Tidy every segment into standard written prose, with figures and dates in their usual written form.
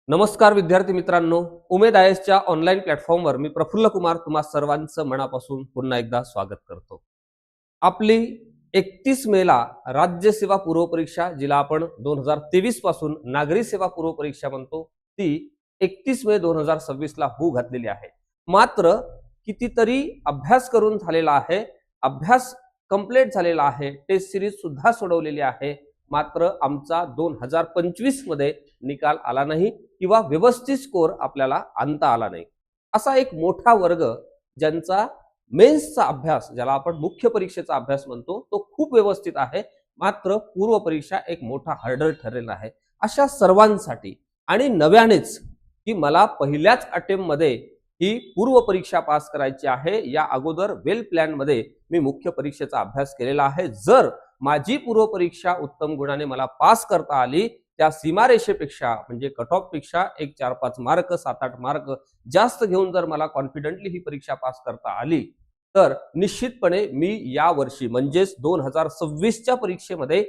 नमस्कार विद्यार्थी मित्रांनो, उमेद आयएसच्या ऑनलाईन प्लॅटफॉर्मवर मी प्रफुल्ल कुमार तुम्हा सर्वांचं मनापासून पुन्हा एकदा स्वागत करतो. आपली 31 मेला राज्य सेवा पूर्व परीक्षा, जिला आपण 2023 पासून नागरी सेवा पूर्व परीक्षा म्हणतो, ती 31 मे 2026 ला होऊ घातलेली आहे. मात्र कितीतरी अभ्यास करून झालेला आहे, अभ्यास कंप्लीट झालेला आहे, टेस्ट सिरीज सुद्धा सोडवलेली आहे. मात्र आमचा 2025 मध्ये निकाल आला नाही किंवा व्यवस्थित स्कोर आपल्याला आणता आला नाही. असा एक मोठा वर्ग ज्यांचा मेन्सचा अभ्यास, ज्याला आपण मुख्य परीक्षेचा अभ्यास म्हणतो, तो खूप व्यवस्थित आहे. मात्र पूर्व परीक्षा एक मोठा हर्डल ठरलेला आहे. अशा सर्वांसाठी आणि नव्यानेच की मला पहिल्याच अटेम्प्ट मध्ये ही पूर्व परीक्षा पास करायची आहे, या अगोदर वेल प्लॅन मध्ये मी मुख्य परीक्षेचा अभ्यास केलेला आहे. जर माझी पूर्व परीक्षा उत्तम गुणाने मला पास करता आली, त्या सीमारेषेपेक्षा म्हणजे कट ऑफ पेक्षा एक 4-5 मार्क 7-8 मार्क जास्त घेऊन जर मला कॉन्फिडेंटली ही परीक्षा पास करता आली, तर निश्चितपणे मी या वर्षी म्हणजेच 2026च्या परीक्षेमध्ये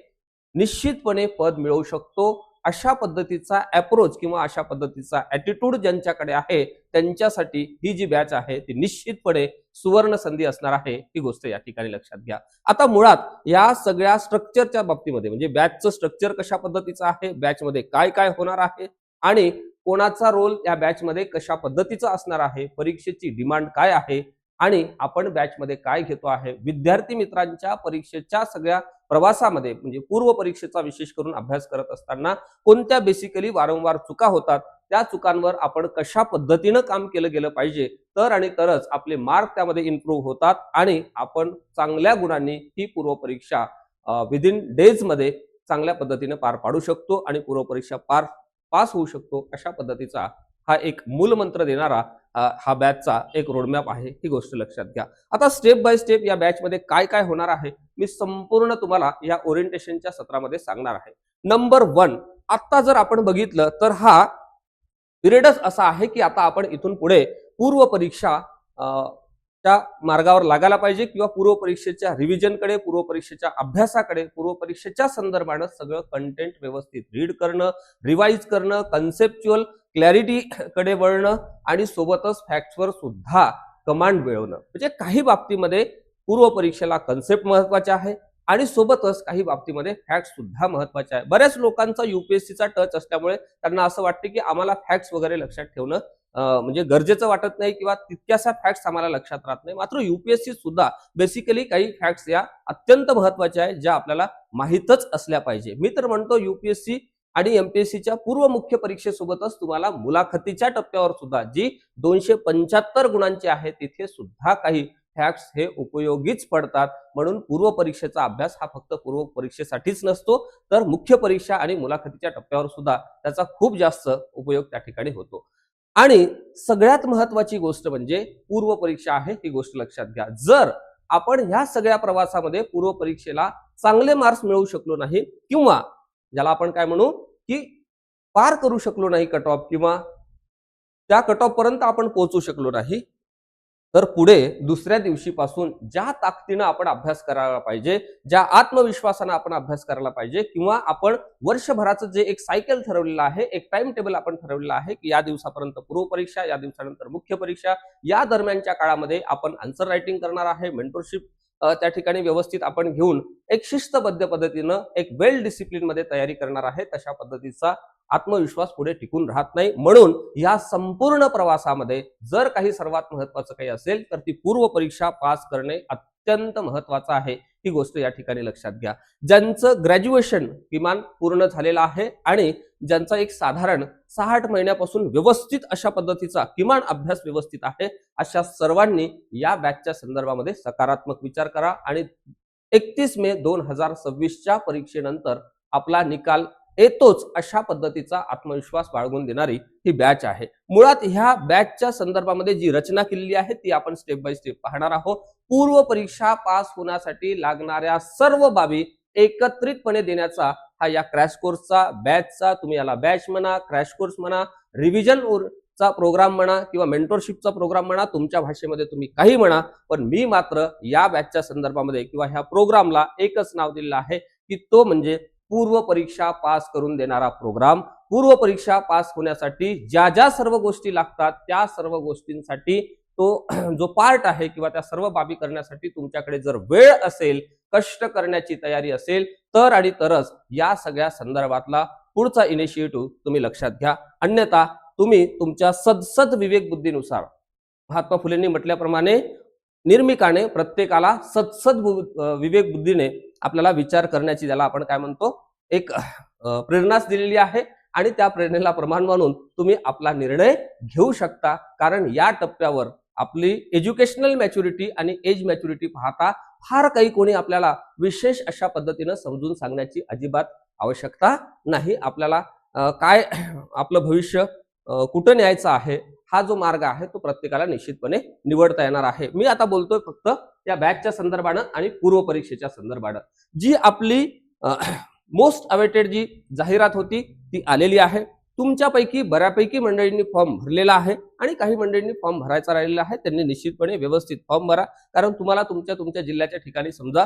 निश्चितपणे पद मिळवू शकतो. अशा पद्धतीचा अप्रोच किंवा अशा पद्धतीचा ॲटिट्यूड ज्यांच्याकडे आहे त्यांच्यासाठी ही जी बॅच आहे ती निश्चितपणे सुवर्ण संधी असणार आहे, ही गोष्ट या ठिकाणी लक्षात घ्या. आता मुळात या सगळ्या स्ट्रक्चरच्या बाबतीमध्ये म्हणजे बॅचचं स्ट्रक्चर कशा पद्धतीचं आहे, बॅचमध्ये काय काय होणार आहे आणि कोणाचा रोल या बॅचमध्ये कशा पद्धतीचा असणार आहे, परीक्षेची डिमांड काय आहे आणि आपण बॅचमध्ये काय घेतो आहे, विद्यार्थी मित्रांच्या परीक्षेच्या सगळ्या प्रवासामध्ये म्हणजे पूर्व परीक्षेचा विशेष करून अभ्यास करत असताना कोणत्या बेसिकली वारंवार चुका होतात, त्या चुकांवर आपण कशा पद्धतीनं काम केलं गेलं पाहिजे, तर आणि तरच आपले मार्क त्यामध्ये इम्प्रूव्ह होतात आणि आपण चांगल्या गुणांनी ही पूर्व परीक्षा विदिन डेज मध्ये चांगल्या पद्धतीने पार पाडू शकतो आणि पूर्व परीक्षा पास होऊ शकतो. अशा पद्धतीचा हा एक मूलमंत्र देणारा हा बॅचचा एक रोडमॅप आहे, ही गोष्ट लक्षात घ्या. आता स्टेप बाय स्टेप या बॅचमध्ये काय काय होणार आहे मी संपूर्ण तुम्हाला या ओरिएंटेशनच्या सत्रामध्ये सांगणार आहे. नंबर 1, आता जर आपण बघितलं तर हा पिरियडच असा आहे की आता आपण इथून पुढे पूर्व परीक्षा त्या मार्गावर लागायला पाहिजे किंवा पूर्व परीक्षेच्या रिव्हिजनकडे, पूर्व परीक्षेच्या अभ्यासाकडे, पूर्व परीक्षेच्या संदर्भानं सगळं कंटेंट व्यवस्थित रीड करणं, रिवाइज करणं, कन्सेप्च्युअल क्लॅरिटी कडे वळणं आणि सोबतच फॅक्ट्सवर सुद्धा कमांड मिळवणं. म्हणजे काही बाबतीमध्ये पूर्व परीक्षेला कन्सेप्ट महत्वाचे आहे आणि सोबतच काही बाबतीमध्ये फॅक्ट्स सुद्धा महत्वाचे आहे. बऱ्याच लोकांचा युपीएससीचा टच असल्यामुळे त्यांना असं वाटतं की आम्हाला फॅक्ट्स वगैरे लक्षात ठेवणं म्हणजे गरजेचं वाटत नाही किंवा तितक्याशा फॅक्ट्स आम्हाला लक्षात राहत नाही. मात्र युपीएससी सुद्धा बेसिकली काही फॅक्ट्स या अत्यंत महत्वाच्या आहेत, ज्या आपल्याला माहीतच असल्या पाहिजे. मी तर म्हणतो युपीएससी आणि एमपीएससीच्या पूर्व मुख्य परीक्षेसोबतच तुम्हाला मुलाखतीच्या टप्प्यावर सुद्धा जी 275 गुणांची आहे तिथे सुद्धा काही फॅक्ट्स हे उपयोगीच पडतात. म्हणून पूर्व परीक्षेचा अभ्यास हा फक्त पूर्व परीक्षेसाठीच नसतो, तर मुख्य परीक्षा आणि मुलाखतीच्या टप्प्यावर सुद्धा त्याचा खूप जास्त उपयोग त्या ठिकाणी होतो. आणि सगळ्यात महत्वाची गोष्ट म्हणजे पूर्व परीक्षा आहे, ही गोष्ट लक्षात घ्या. जर आपण ह्या सगळ्या प्रवासामध्ये पूर्व परीक्षेला चांगले मार्क्स मिळवू शकलो नाही किंवा ज्याला आपण काय म्हणू की पार करू शकलो नाही कट ऑफ किंवा त्या कट ऑफ पर्यंत आपण पोहोचू शकलो नाही, तर पुढे दुसऱ्या दिवशीपासून ज्या ताकदीनं आपण अभ्यास करायला पाहिजे, ज्या आत्मविश्वासानं आपण अभ्यास करायला पाहिजे किंवा आपण वर्षभराचं जे एक सायकल ठरवलेलं आहे, एक टाइम टेबल आपण ठरवलेलं आहे की या दिवसापर्यंत पूर्व परीक्षा, या दिवसानंतर मुख्य परीक्षा, या दरम्यानच्या काळामध्ये आपण आन्सर रायटिंग करणार आहे, मेंटरशिप त्या ठिकाणी व्यवस्थित आपण घेऊन एक शिस्तबद्ध पद्धतीनं एक वेल डिसिप्लिन मध्ये तयारी करणार आहे. तशा पद्धतीचा आत्मविश्वास पुढे टिकून राहत नाही. म्हणून या संपूर्ण प्रवासामध्ये जर काही सर्वात महत्वाचं काही असेल तर ती पूर्व परीक्षा पास करणे अत्यंत महत्वाचं आहे, ही गोष्ट या ठिकाणी लक्षात घ्या. ज्यांचं ग्रॅज्युएशन किमान पूर्ण झालेलं आहे आणि ज्यांचा एक साधारण 6-8 महिन्यापासून व्यवस्थित अशा पद्धतीचा किमान अभ्यास व्यवस्थित आहे, अशा सर्वांनी या बॅचच्या संदर्भामध्ये सकारात्मक विचार करा आणि 31 मे 2026च्या परीक्षेनंतर आपला निकाल येतोच अशा पद्धतीचा आत्मविश्वास बाळगून देणारी ही बॅच आहे. मुळात ह्या बॅचच्या संदर्भामध्ये जी रचना केलेली आहे ती आपण स्टेप बाय स्टेप पाहणार आहोत. पूर्व परीक्षा पास होण्यासाठी लागणाऱ्या सर्व बाबी एकत्रितपणे देण्याचा हा या क्रॅश कोर्सचा, बॅचचा, तुम्ही याला बॅच म्हणा, क्रॅश कोर्स म्हणा, रिव्हिजन चा प्रोग्राम म्हणा किंवा मेंटरशिपचा प्रोग्राम म्हणा, तुमच्या भाषेमध्ये तुम्ही काही म्हणा, पण मी मात्र या बॅचच्या संदर्भामध्ये किंवा ह्या प्रोग्रामला एकच नाव दिलेलं आहे की तो म्हणजे पूर्व परीक्षा पास करून देणारा प्रोग्राम. पूर्व परीक्षा पास होण्यासाठी ज्या ज्या सर्व गोष्टी लागतात त्या सर्व गोष्टींसाठी तो जो पार्ट आहे किंवा त्या सर्व बाबी करण्यासाठी तुमच्याकडे जर वेळ असेल, कष्ट करण्याची तयारी असेल तर आणि तरच या सगळ्या संदर्भातला पुढचा इनिशिएटिव्ह तुम्ही लक्षात घ्या. अन्यथा तुम्ही तुमच्या सदसद विवेक बुद्धीनुसार, महात्मा फुलेंनी म्हटल्याप्रमाणे निर्मिकाने प्रत्येकाला सदसद विवेक बुद्धीने आपल्याला विचार करण्याची, ज्याला आपण काय म्हणतो, एक प्रेरणाच दिलेली आहे आणि त्या प्रेरणेला प्रमाण मानून तुम्ही आपला निर्णय घेऊ शकता. कारण या टप्प्यावर आपली एज्युकेशनल मॅच्युरिटी आणि एज मॅच्युरिटी पाहता फार काही कोणी आपल्याला विशेष अशा पद्धतीनं समजून सांगण्याची अजिबात आवश्यकता नाही. आपल्याला काय आपलं भविष्य कुठं न्यायचं आहे हा जो मार्ग आहे तो प्रत्येकाला निश्चितपणे निवडता येणार आहे. मी आता बोलतोय फक्त या बॅचच्या संदर्भानं आणि पूर्व परीक्षेच्या संदर्भानं. जी आपली मोस्ट अवेटेड जी जाहिरात होती ती आलेली आहे. तुमच्यापैकी बऱ्यापैकी मंडळींनी फॉर्म भरलेला आहे आणि काही मंडळींनी फॉर्म भरायचा राहिलेला आहे. त्यांनी निश्चितपणे व्यवस्थित फॉर्म भरा. कारण तुम्हाला तुमच्या जिल्ह्याच्या ठिकाणी समजा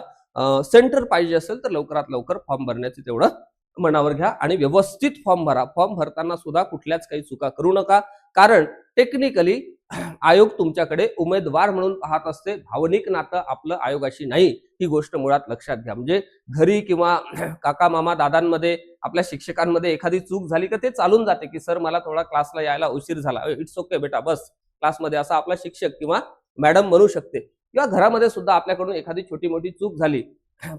सेंटर पाहिजे असेल तर लवकरात लवकर फॉर्म भरण्याचे तेवढं मनावर घ्या आणि व्यवस्थित फॉर्म भरा. फॉर्म भरताना सुद्धा कुठल्याच काही चुका करू नका. कारण टेक्निकली आयोग तुमच्याकडे उमेदवार म्हणून पाहत असते. भावनिक नातं आपलं आयोगाशी नाही, ही गोष्ट मुळात लक्षात घ्या. म्हणजे घरी किंवा काका मामा दादांमध्ये आपल्या शिक्षकांमध्ये एखादी चूक झाली का ते चालून जाते की सर मला थोडा क्लासला यायला उशीर झाला, इट्स ओके बेटा बस क्लासमध्ये, असा आपला शिक्षक किंवा मॅडम म्हणू शकते. किंवा घरामध्ये सुद्धा आपल्याकडून एखादी छोटी मोठी चूक झाली,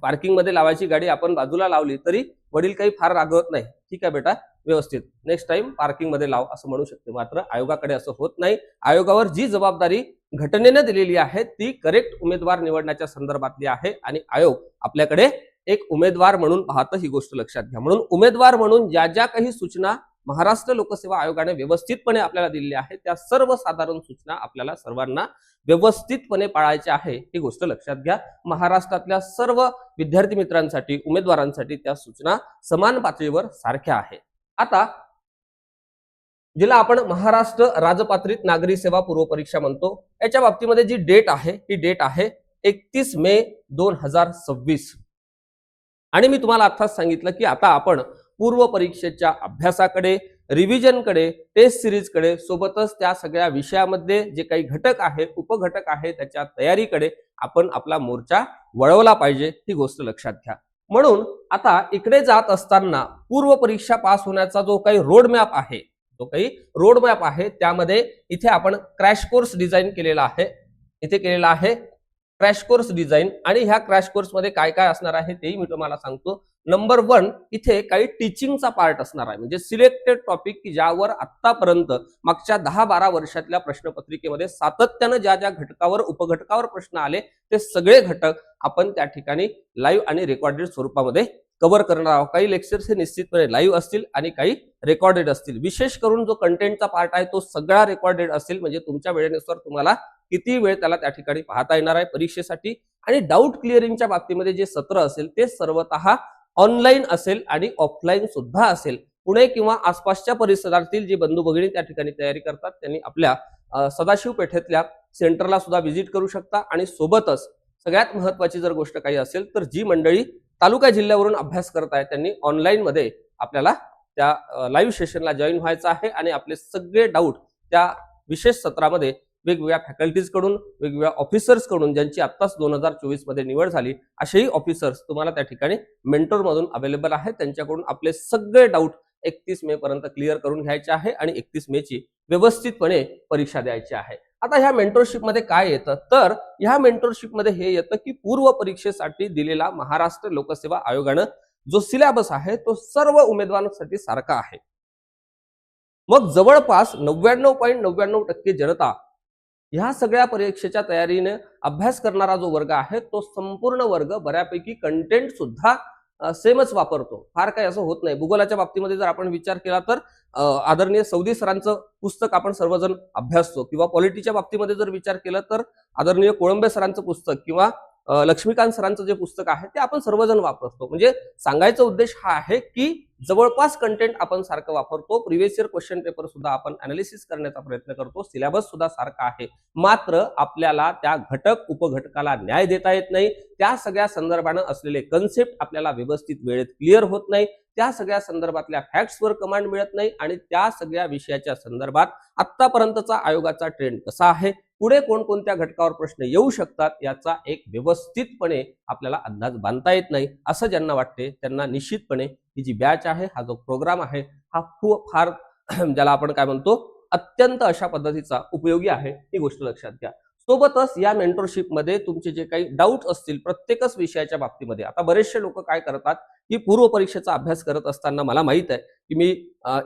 पार्किंग मध्ये लावायची गाडी आपण बाजूला लावली तरी वडील काही फार रागवत नाही, ठीक आहे बेटा व्यवस्थित नेक्स्ट टाइम पार्किंग मध्ये लाव असं म्हणू शकते. मात्र आयोगाकडे असं होत नाही. आयोगावर जी जबाबदारी घटनेनं दिलेली आहे ती करेक्ट उमेदवार निवडण्याच्या संदर्भातली आहे आणि आयोग आपल्याकडे एक उमेदवार म्हणून पाहतं, ही गोष्ट लक्षात घ्या. म्हणून उमेदवार म्हणून ज्या ज्या काही सूचना महाराष्ट्र लोकसेवा आयोगाने व्यवस्थितपणे आपल्याला दिलेल्या आहेत त्या सर्वसाधारण सूचना आपल्याला सर्वांना व्यवस्थितपणे पाळायच्या आहे, ही गोष्ट लक्षात घ्या. महाराष्ट्रातल्या सर्व विद्यार्थी मित्रांसाठी, उमेदवारांसाठी त्या सूचना समान पातळीवर सारख्या आहेत. आता जिला आपण महाराष्ट्र राजपात्रित नागरी सेवा पूर्व परीक्षा म्हणतो, याच्या बाबतीमध्ये जी डेट आहे ही डेट आहे 31 मे 2026. आणि मी तुम्हाला आताच सांगितलं की आता आपण पूर्व परीक्षेच्या अभ्यासाकडे, रिव्हिजनकडे, टेस्ट सिरीजकडे, सोबतच त्या सगळ्या विषयामध्ये जे काही घटक आहे, उपघटक आहे, त्याच्या तयारीकडे आपण आपला मोर्चा वळवला पाहिजे, ही गोष्ट लक्षात घ्या. म्हणून आता इकडे जात असताना पूर्व परीक्षा पास होण्याचा जो काही रोड मॅप आहे, त्यामध्ये इथे आपण क्रॅश कोर्स डिझाईन केलेला आहे. इथे केलेला आहे क्रॅश कोर्स डिझाईन आणि ह्या क्रॅश कोर्स मध्ये काय काय असणार आहे तेही मी तुम्हाला सांगतो. नंबर 1 इथे काही टीचिंगचा पार्ट असणार आहे, म्हणजे सिलेक्टेड टॉपिक की ज्यावर आतापर्यंत मागच्या 10-12 वर्षातल्या प्रश्नपत्रिकेमध्ये सातत्यानं ज्या ज्या घटकावर, उपघटकावर प्रश्न आले ते सगळे घटक आपण त्या ठिकाणी लाईव्ह आणि रेकॉर्डेड स्वरूपामध्ये कव्हर करणार आहोत. काही लेक्चर्स हे निश्चितपणे लाईव्ह असतील आणि काही रेकॉर्डेड असतील. विशेष करून जो कंटेंटचा पार्ट आहे तो सगळा रेकॉर्डेड असेल, म्हणजे तुमच्या वेळेनुसार तुम्हाला किती वेळ त्याला त्या ठिकाणी पाहता येणार आहे परीक्षेसाठी. आणि डाऊट क्लिअरिंगच्या बाबतीमध्ये जे सत्र असेल ते सर्वतः ऑनलाईन असेल आणि ऑफलाईन सुद्धा असेल. पुणे किंवा आसपासच्या परिसरातील जे बंधू भगिनी त्या ठिकाणी तयारी करतात त्यांनी आपल्या सदाशिव पेठेतल्या सेंटरला सुद्धा व्हिजिट करू शकता. आणि सोबतच सगळ्यात महत्वाची जर गोष्ट काही असेल तर जी मंडळी तालुका जिल्ह्यावरून अभ्यास करत आहेत त्यांनी ऑनलाईन मध्ये आपल्याला त्या लाईव्ह सेशनला जॉईन व्हायचं आहे आणि आपले सगळे डाऊट त्या विशेष सत्रामध्ये वेगवेगळ्या फॅकल्टीज कडून, वेगवेगळ्या ऑफिसर्स कडून, ज्यांची आत्ताच 2024 मध्ये निवड झाली असेही ऑफिसर्स तुम्हाला त्या ठिकाणी मेंटोर मधून अवेलेबल आहेत. त्यांच्याकडून आपले सगळे डाऊट 31 मे पर्यंत क्लिअर करून घ्यायचे आहे आणि 31 मे ची व्यवस्थितपणे परीक्षा द्यायची आहे. आता ह्या मेंटोरशिप मध्ये काय येतं, तर ह्या मेंटोरशिप मध्ये हे येतं की पूर्व परीक्षेसाठी दिलेला महाराष्ट्र लोकसेवा आयोगानं जो सिलेबस आहे तो सर्व उमेदवारांसाठी सारखा आहे. मग जवळपास 99.99% जनता ह्या सगळ्या परीक्षेच्या तयारीने अभ्यास करणारा जो वर्ग आहे तो संपूर्ण वर्ग बऱ्यापैकी कंटेंट सुद्धा सेमच वापरतो. फार काही असं होत नाही. भूगोलाच्या बाबतीमध्ये जर आपण विचार केला तर आदरणीय सौदी सरांचं पुस्तक आपण सर्वजण अभ्यासतो, किंवा पॉलिटीच्या बाबतीमध्ये जर विचार केला तर आदरणीय कोळंबे सरांचं पुस्तक किंवा लक्ष्मीकांत सरांचं जे पुस्तक आहे ते आपण सर्वजण वापरतो. म्हणजे सांगायचा उद्देश हा आहे की जवळपास कंटेंट आपण सारखं वापरतो, प्रिव्हियस इयर क्वेश्चन पेपर सुद्धा आपण अनालिसिस करण्याचा प्रयत्न करतो, सिलेबस सुद्धा सारखा आहे, मात्र आपल्याला त्या घटक उपघटकाला न्याय देता येत नाही, त्या सगळ्या संदर्भानं असलेले कन्सेप्ट आपल्याला व्यवस्थित वेळेत क्लिअर होत नाही, त्या सगळ्या संदर्भातल्या फॅक्ट्सवर कमांड मिळत नाही आणि त्या सगळ्या विषयाच्या संदर्भात आतापर्यंतचा आयोगाचा ट्रेंड कसा आहे, पुढे कोणकोणत्या घटकावर प्रश्न येऊ शकतात याचा एक व्यवस्थितपणे आपल्याला अंदाज बांधता येत नाही असं ज्यांना वाटते त्यांना निश्चितपणे ही जी बॅच आहे, हा जो प्रोग्राम आहे, हा फार ज्याला आपण काय म्हणतो अत्यंत अशा पद्धतीचा उपयोगी आहे, ही गोष्ट लक्षात घ्या. सोबतच या मेंटरशिपमध्ये तुमचे जे काही डाऊट असतील प्रत्येकच विषयाच्या बाबतीमध्ये, आता बरेचसे लोक काय करतात की पूर्व परीक्षेचा अभ्यास करत असताना मला माहित आहे की मी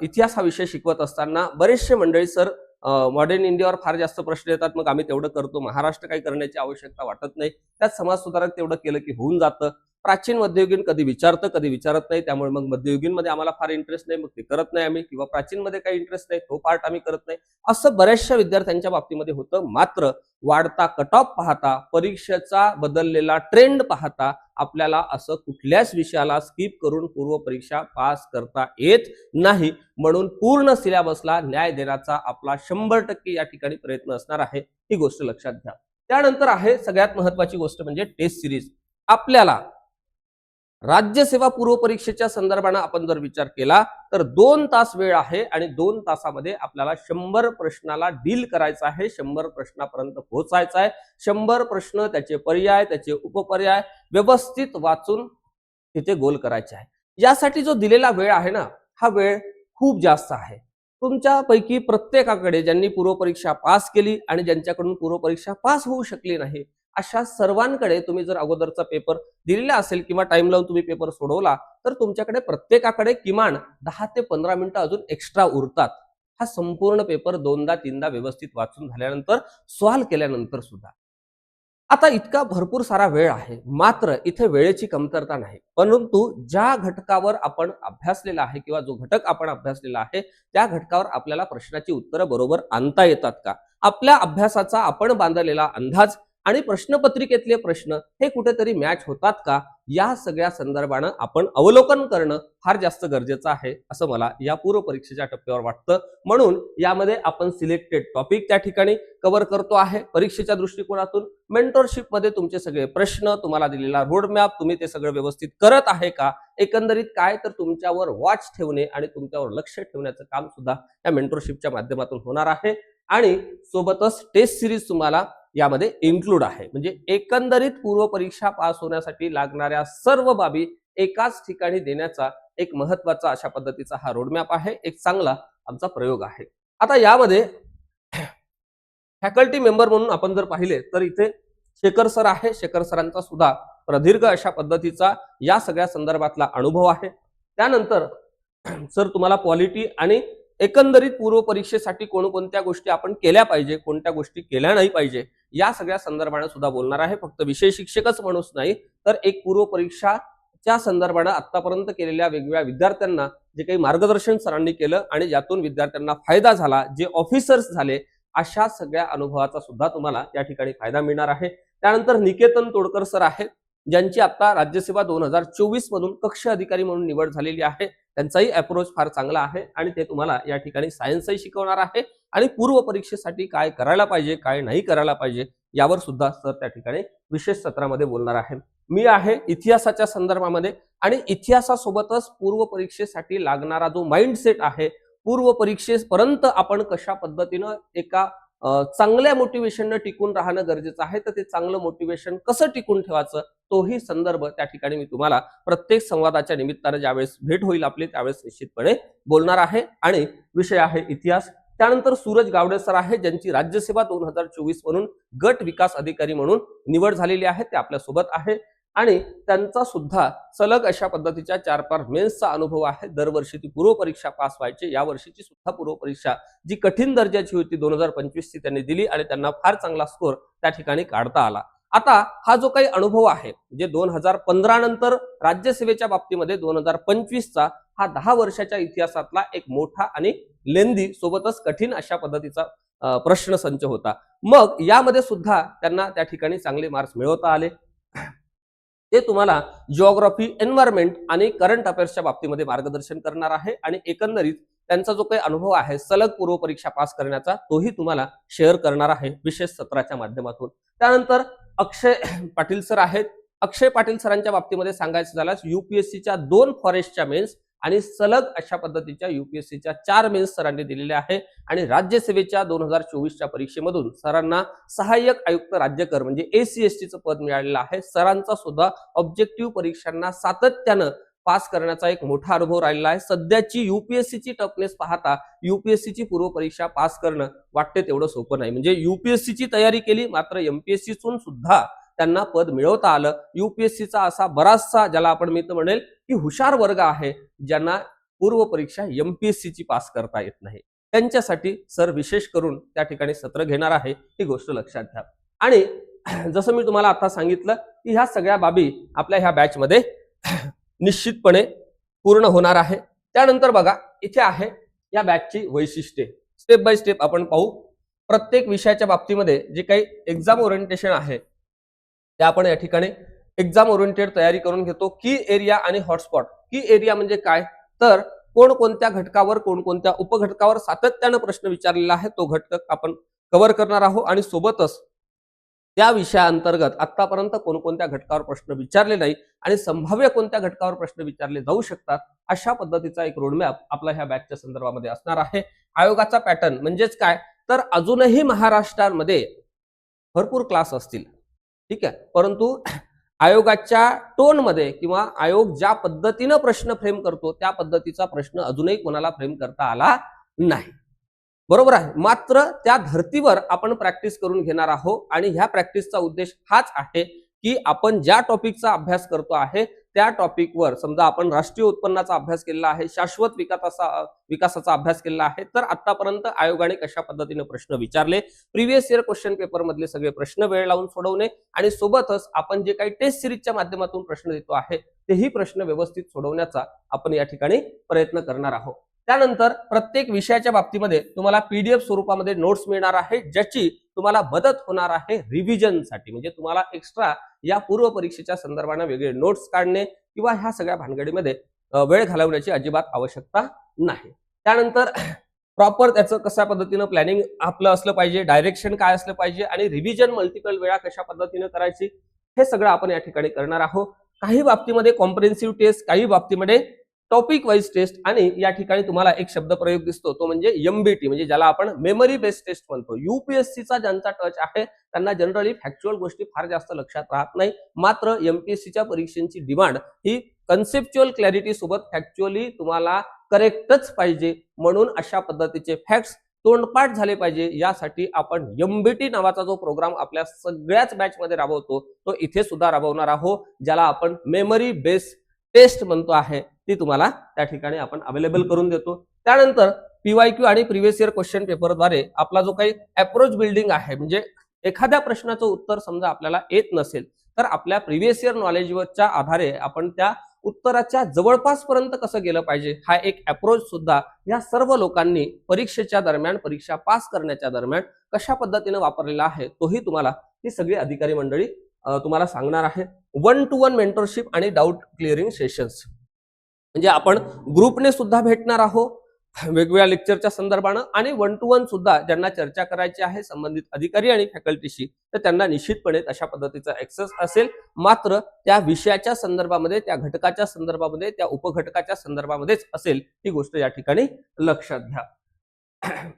इतिहास हा विषय शिकवत असताना बरेचसे मंडळी सर मॉडर्न इंडियावर फार जास्त प्रश्न येतात, मग आम्ही तेवढं करतो, महाराष्ट्र काही करण्याची आवश्यकता वाटत नाही, त्यात समाज सुधारक तेवढं केलं की होऊन जातं, प्राचीन मध्ययुगीन कधी विचारतं कधी विचारत नाही, त्यामुळे मग मध्ययुगीन मध्ये आम्हाला फार इंटरेस्ट नाही, मग ते करत नाही आम्ही, किंवा प्राचीन मध्ये काही इंटरेस्ट नाही, तो पार्ट आम्ही करत नाही, असं बऱ्याचशा विद्यार्थ्यांच्या बाबतीमध्ये होतं. मात्र वाढता कट ऑफ पाहता, परीक्षेचा बदललेला ट्रेंड पाहता आपल्याला असं कुठल्याच विषयाला स्किप करून पूर्व परीक्षा पास करता येत नाही, म्हणून पूर्ण सिलेबसला न्याय देण्याचा आपला 100% या ठिकाणी प्रयत्न असणार आहे, ही गोष्ट लक्षात घ्या. त्यानंतर आहे सगळ्यात महत्वाची गोष्ट म्हणजे टेस्ट सिरीज. आपल्याला राज्यसेवा पूर्व परीक्षेच्या संदर्भाने आपण जर विचार केला तर 2 तास वेळ आहे आणि 2 तासामध्ये आपल्याला 100 प्रश्नाला डील करायचा आहे, 100 प्रश्नापर्यंत पोहोचायचं आहे, 100 प्रश्न त्याचे पर्याय त्याचे उपपर्याय व्यवस्थित वाचून तिथे गोल करायचे आहे. यासाठी जो दिलेला वेळ आहे ना, हा वेळ खूप जास्त आहे. तुमच्यापैकी प्रत्येकाकडे ज्यांनी पूर्व परीक्षा पास केली आणि ज्यांच्याकडून पूर्व परीक्षा पास होऊ शकली नाही अशा सर्वांकडे तुम्ही जर अगोदरचा पेपर दिलेला असेल किंवा टाइम लावून तुम्ही पेपर सोडवला तर तुमच्याकडे प्रत्येकाकडे किमान 10 ते 15 मिनिटं अजून एक्स्ट्रा उरतात. हा संपूर्ण पेपर 2दा-3दा व्यवस्थित वाचून झाल्यानंतर सॉल्व्ह केल्यानंतर सुद्धा. आता इतका भरपूर सारा वेळ आहे, मात्र इथे वेळेची कमतरता नाही, परंतु ज्या घटकावर आपण अभ्यासलेला आहे किंवा जो घटक आपण अभ्यासलेला आहे त्या घटकावर आपल्याला प्रश्नाची उत्तरं बरोबर आणता येतात का, आपल्या अभ्यासाचा आपण बांधलेला अंदाज आणि प्रश्नपत्रिकेतले प्रश्न हे कुठेतरी मॅच होतात का, या सगळ्या संदर्भानं आपण अवलोकन करणं फार जास्त गरजेचं आहे असं मला या पूर्व परीक्षेच्या टप्प्यावर वाटतं. म्हणून यामध्ये आपण सिलेक्टेड टॉपिक त्या ठिकाणी कव्हर करतो आहे परीक्षेच्या दृष्टिकोनातून. मेंटरशिप मध्ये तुमचे सगळे प्रश्न, तुम्हाला दिलेला रोडमॅप, तुम्ही ते सगळं व्यवस्थित करत आहे का, एकंदरीत काय तर तुमच्यावर वॉच ठेवणे आणि तुमच्यावर लक्ष ठेवण्याचं काम सुद्धा या मेंटरशिपच्या माध्यमातून होणार आहे. आणि सोबतच टेस्ट सिरीज तुम्हाला यामध्ये इन्क्लूड आहे, म्हणजे एकंदरीत पूर्व परीक्षा पास होण्यासाठी लागणाऱ्या सर्व बाबी एकाच ठिकाणी देण्याचा एक महत्वाचा अशा पद्धतीचा हा रोडमॅप आहे, एक चांगला आमचा प्रयोग आहे. आता यामध्ये फॅकल्टी मेंबर म्हणून आपण जर पाहिले तर इथे शेखर सर आहे, शेखर सरांचा सुद्धा प्रदीर्घ अशा पद्धतीचा या सगळ्या संदर्भातला अनुभव आहे. त्यानंतर सर तुम्हाला पॉलिटी आणि एकंदरीत पूर्व परीक्षेसाठी कोणकोणत्या गोष्टी आपण केल्या पाहिजे, कोणत्या गोष्टी केल्या नाही पाहिजे या सगळ्या संदर्भाने सुद्धा बोलणार आहे. फक्त विषय शिक्षकच म्हणूच नाही तर एक पूर्व परीक्षाच्या संदर्भाने आतापर्यंत केलेल्या वेगवेगळ्या विद्यार्थ्यांना जे काही मार्गदर्शन सरांनी केलं आणि ज्यातून विद्यार्थ्यांना फायदा झाला, जे ऑफिसर्स झाले, अशा सगळ्या अनुभवाचा सुद्धा तुम्हाला या ठिकाणी फायदा मिळणार आहे. त्यानंतर निकेतन तोडकर सर आहेत, ज्यांची आता राज्यसेवा 2024 मधून कक्ष अधिकारी म्हणून निवड झालेली आहे. त्यांचाही अप्रोच फार चांगला आहे आणि ते तुम्हाला या ठिकाणी सायन्सही शिकवणार आहे आणि पूर्व परीक्षेसाठी काय करायला पाहिजे काय नाही करायला पाहिजे यावर सुद्धा सर त्या ठिकाणी विशेष सत्रामध्ये बोलणार आहे. मी आहे इतिहासाच्या संदर्भामध्ये आणि इतिहासासोबतच पूर्व परीक्षेसाठी लागणारा जो माइंडसेट आहे, पूर्व परीक्षेपर्यंत आपण कशा पद्धतीनं एका चांगल्या मोटिवेशनने टिकून राहणं गरजेचं आहे, तर ते चांगलं मोटिवेशन कसं टिकून ठेवायचं तोही संदर्भ त्या ठिकाणी मी तुम्हाला प्रत्येक संवादाच्या निमित्ताने ज्यावेळेस भेट होईल आपली त्यावेळेस निश्चितपणे बोलणार आहे. आणि विषय आहे इतिहास. त्यानंतर सूरज गावडे सर आहे, ज्यांची राज्यसेवा 2024 म्हणून गट विकास अधिकारी म्हणून निवड झालेली आहे, ते आपल्या सोबत आहे आणि त्यांचा सुद्धा सलग अशा पद्धतीच्या 4-5 मेन्सचा अनुभव आहे. दरवर्षी ती पूर्व परीक्षा पास व्हायची, या वर्षीची सुद्धा पूर्व परीक्षा जी कठीण दर्जाची होती 2025 ची त्यांनी दिली आणि त्यांना फार चांगला स्कोर त्या ठिकाणी काढता आला. आता हा जो काही अनुभव आहे जे 2015 नंतर राज्यसेवेच्या बाबतीमध्ये 2025 चा हा 10 वर्षाच्या इतिहासातला एक मोठा आणि लेंदी सोबतच कठीण अशा पद्धतीचा प्रश्न संच होता. मग यामध्ये सुद्धा त्यांना त्या ठिकाणी चांगले मार्क्स मिळवता आले. ते तुम्हाला जिओग्राफी, एन्व्हायरमेंट आणि करंट अफेअर्सच्या बाबतीमध्ये मार्गदर्शन करणार आहे आणि एकंदरीत त्यांचा जो काही अनुभव आहे सलग पूर्व परीक्षा पास करण्याचा तोही तुम्हाला शेअर करणार आहे विशेष सत्राच्या माध्यमातून. त्यानंतर अक्षय पाटील सर आहेत. अक्षय पाटील सरांच्या बाबतीमध्ये सांगायचं झाल्यास UPSCच्या 2 फॉरेस्टच्या मेन्स आणि सलग अशा पद्धतीच्या UPSCच्या 4 मेन्स सरांनी दिलेल्या आहे आणि राज्यसेवेच्या 2024च्या परीक्षेमधून सरांना सहाय्यक आयुक्त राज्यकर म्हणजे ACSTचं पद मिळालेलं आहे. सरांचा सुद्धा ऑब्जेक्टिव्ह परीक्षांना सातत्यानं पास करण्याचा एक मोठा अनुभव राहिलेला आहे. सध्याची UPSCची टफनेस पाहता UPSCची पूर्व परीक्षा पास करणं वाटते तेवढं सोपं नाही. म्हणजे UPSCची तयारी केली मात्र MPSCतून सुद्धा त्यांना पद मिळवता आलं. UPSCचा असा बराचसा ज्याला आपण मी तर म्हणेल की हुशार वर्ग आहे ज्यांना पूर्व परीक्षा MPSCची पास करता येत नाही. त्यांच्यासाठी सर विशेष करून त्या ठिकाणी सत्र घेणार आहे ही गोष्ट लक्षात घ्या. आणि जसं मी तुम्हाला आता सांगितलं की ह्या सगळ्या बाबी आपल्या ह्या बॅचमध्ये निश्चितपणे पूर्ण होणार आहे. त्यानंतर बघा इथे आहे या बॅचची वैशिष्ट्ये. स्टेप बाय स्टेप आपण पाहू. प्रत्येक विषयाच्या बाबतीमध्ये जे काही एक्झाम ओरिएंटेशन आहे ते आपण या ठिकाणी एक्झाम ओरिएंटेड तयारी करून घेतो. की एरिया आणि हॉटस्पॉट. की एरिया म्हणजे काय तर कोणकोणत्या घटकावर कोणकोणत्या उपघटकावर सातत्यानं प्रश्न विचारलेला आहे तो घटक आपण कव्हर करणार आहोत आणि सोबतच त्या विषयाअंतर्गत आतापर्यंत कोणकोणत्या घटकावर प्रश्न विचारले नाही आणि संभाव्य कोणत्या घटकावर प्रश्न विचारले जाऊ शकतात अशा पद्धतीचा एक रोडमॅप आपला ह्या बॅचच्या संदर्भामध्ये असणार आहे. आयोगाचा पॅटर्न म्हणजेच काय तर अजूनही महाराष्ट्रामध्ये भरपूर क्लास असतील ठीक आहे परंतु आयोगाच्या टोनमध्ये किंवा आयोग ज्या पद्धतीनं प्रश्न फ्रेम करतो त्या पद्धतीचा प्रश्न अजूनही कोणाला फ्रेम करता आला नाही. बरोबर आहे. मात्र त्या धर्तीवर आपण प्रॅक्टिस करून घेणार आहोत आणि ह्या प्रॅक्टिसचा उद्देश हाच आहे की आपण ज्या टॉपिकचा अभ्यास करतो आहे त्या टॉपिकवर समजा आपण राष्ट्रीय उत्पन्नाचा अभ्यास केलेला आहे, शाश्वत विकासाचा अभ्यास केलेला आहे तर आतापर्यंत आयोगाने कशा पद्धतीने प्रश्न विचारले, प्रिव्हियस इयर क्वेश्चन पेपर मधले सगळे प्रश्न वेळ लावून सोडवणे आणि सोबतच आपण जे काही टेस्ट सिरीजच्या माध्यमातून प्रश्न देतो आहे तेही प्रश्न व्यवस्थित सोडवण्याचा आपण या ठिकाणी प्रयत्न करणार आहोत. त्यानंतर प्रत्येक विषयाच्या बाबतीमध्ये तुम्हाला PDF स्वरूपामध्ये नोट्स मिळणार आहे ज्याची तुम्हाला मदत होणार आहे रिव्हिजनसाठी. म्हणजे तुम्हाला एक्स्ट्रा या पूर्व परीक्षेच्या संदर्भाने वेगळे नोट्स काढणे किंवा ह्या सगळ्या भानगडीमध्ये वेळ घालवण्याची अजिबात आवश्यकता नाही. त्यानंतर प्रॉपर त्याचं कशा पद्धतीनं प्लॅनिंग आपलं असलं पाहिजे, डायरेक्शन काय असलं पाहिजे आणि रिव्हिजन मल्टिपल वेळा कशा पद्धतीनं करायची हे सगळं आपण या ठिकाणी करणार आहोत. काही बाबतीमध्ये कॉम्प्रिहेन्सिव्ह टेस्ट, काही बाबतीमध्ये टॉपिक वाईज टेस्ट आणि या ठिकाणी तुम्हाला एक शब्द प्रयोग दिसतो तो म्हणजे MBT म्हणजे ज्याला आपण मेमरी बेस्ड टेस्ट म्हणतो. UPSCचा ज्यांचा टच आहे त्यांना जनरली फॅक्च्युअल गोष्टी फार जास्त लक्षात राहत नाही. मात्र MPSCच्या परीक्षांची डिमांड ही कन्सेप्च्युअल क्लॅरिटी सोबत फॅक्च्युअली तुम्हाला करेक्टच पाहिजे म्हणून अशा पद्धतीचे फॅक्ट्स तोंडपाठ झाले पाहिजे यासाठी आपण MBT नावाचा जो प्रोग्राम आपल्या सगळ्याच बॅचमध्ये राबवतो तो इथे सुद्धा राबवणार आहोत ज्याला आपण मेमरी बेस्ड टेस्ट म्हणतो आहे ती तुम्हाला त्या ठिकाणी आपण अवेलेबल करून देतो. त्यानंतर PYQ आणि प्रिव्हियस इयर क्वेश्चन पेपरद्वारे आपला जो काही अप्रोच बिल्डिंग आहे म्हणजे एखाद्या प्रश्नाचं उत्तर समजा आपल्याला येत नसेल तर आपल्या प्रिव्हियस इयर नॉलेजच्या आधारे आपण त्या उत्तराच्या जवळपास पर्यंत कसं गेलं पाहिजे हा एक अप्रोच सुद्धा या सर्व लोकांनी परीक्षेच्या दरम्यान परीक्षा पास करण्याच्या दरम्यान कशा पद्धतीने वापरलेला आहे तोही तुम्हाला ही सगळी अधिकारी मंडळी तुम्हाला सांगणार आहे. 1-to-1 मेंटरशिप आणि डाऊट क्लिअरिंग सेशन्स म्हणजे आपण ग्रुपने सुद्धा भेटणार आहोत वेगवेगळ्या लेक्चरच्या संदर्भानं आणि 1-to-1 सुद्धा ज्यांना चर्चा करायची आहे संबंधित अधिकारी आणि फॅकल्टीशी तर त्यांना निश्चितपणे अशा पद्धतीचा ऍक्सेस असेल. मात्र त्या विषयाच्या संदर्भामध्ये, त्या घटकाच्या संदर्भामध्ये, त्या उपघटकाच्या संदर्भामध्येच असेल ही गोष्ट या ठिकाणी लक्षात घ्या.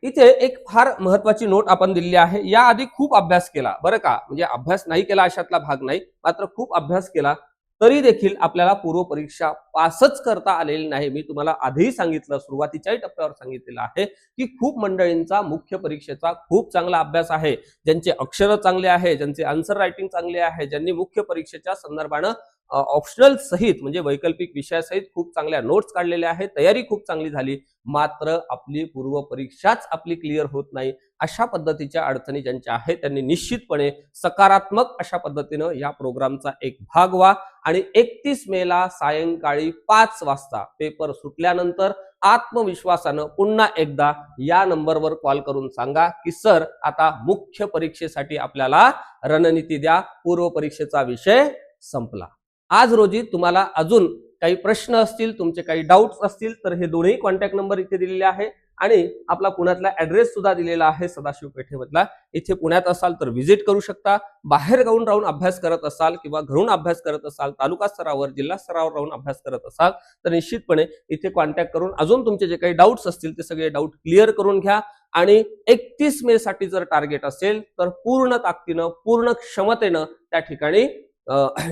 इथे एक फार महत्वाची नोट आपण दिलेली आहे. याआधी खूप अभ्यास केला बरं का, म्हणजे अभ्यास नाही केला अशातला भाग नाही, मात्र खूप अभ्यास केला तरी देखील आपल्याला पूर्व परीक्षा पासच करता आलेली नाही. मी तुम्हाला आधीही सांगितलं, सुरुवातीच्याही टप्प्यावर सांगितलेलं आहे की खूप मंडळींचा मुख्य परीक्षेचा खूप चांगला अभ्यास आहे, ज्यांचे अक्षर चांगले आहे, ज्यांचे आन्सर रायटिंग चांगले आहे, ज्यांनी मुख्य परीक्षेच्या संदर्भानं ऑप्शनल सहित म्हणजे वैकल्पिक विषयासहित खूप चांगल्या नोट्स काढलेल्या आहेत, तयारी खूप चांगली झाली, मात्र आपली पूर्व परीक्षाच आपली क्लिअर होत नाही अशा पद्धतीच्या अडचणी ज्यांच्या आहेत त्यांनी निश्चितपणे सकारात्मक अशा पद्धतीनं या प्रोग्रामचा एक भाग व्हा आणि 31 मेला सायंकाळी 5 वाजता पेपर सुटल्यानंतर आत्मविश्वासानं पुन्हा एकदा या नंबरवर कॉल करून सांगा की सर आता मुख्य परीक्षेसाठी आपल्याला रणनीती द्या, पूर्व परीक्षेचा विषय संपला. आज रोजी तुम्हाला अजून काही प्रश्न असतील, तुमचे काही डाऊट्स असतील तर हे दोन्ही कॉन्टॅक्ट नंबर इथे दिलेले आहे आणि आपला पुण्यातला ऍड्रेस सुद्धा दिलेला आहे सदाशिव पेठेमधला. इथे पुण्यात असाल तर व्हिजिट करू शकता. बाहेर राहून अभ्यास करत असाल किंवा घरून अभ्यास करत असाल, तालुका स्तरावर जिल्हा स्तरावर राहून अभ्यास करत असाल तर निश्चितपणे इथे कॉन्टॅक्ट करून अजून तुमचे जे काही डाऊट्स असतील ते सगळे डाऊट क्लिअर करून घ्या. आणि 31 मे साठी जर टार्गेट असेल तर पूर्ण ताकदीनं पूर्ण क्षमतेनं त्या ठिकाणी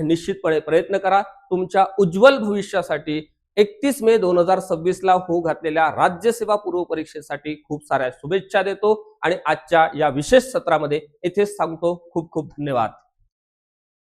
निश्चितपणे प्रयत्न करा. तुमच्या उज्ज्वल भविष्यासाठी 31 मे 2026 ला होऊ घातलेल्या राज्यसेवा पूर्व परीक्षेसाठी खूप साऱ्या शुभेच्छा देतो आणि आजच्या या विशेष सत्रामध्ये इथेच सांगतो. खूप खूप धन्यवाद.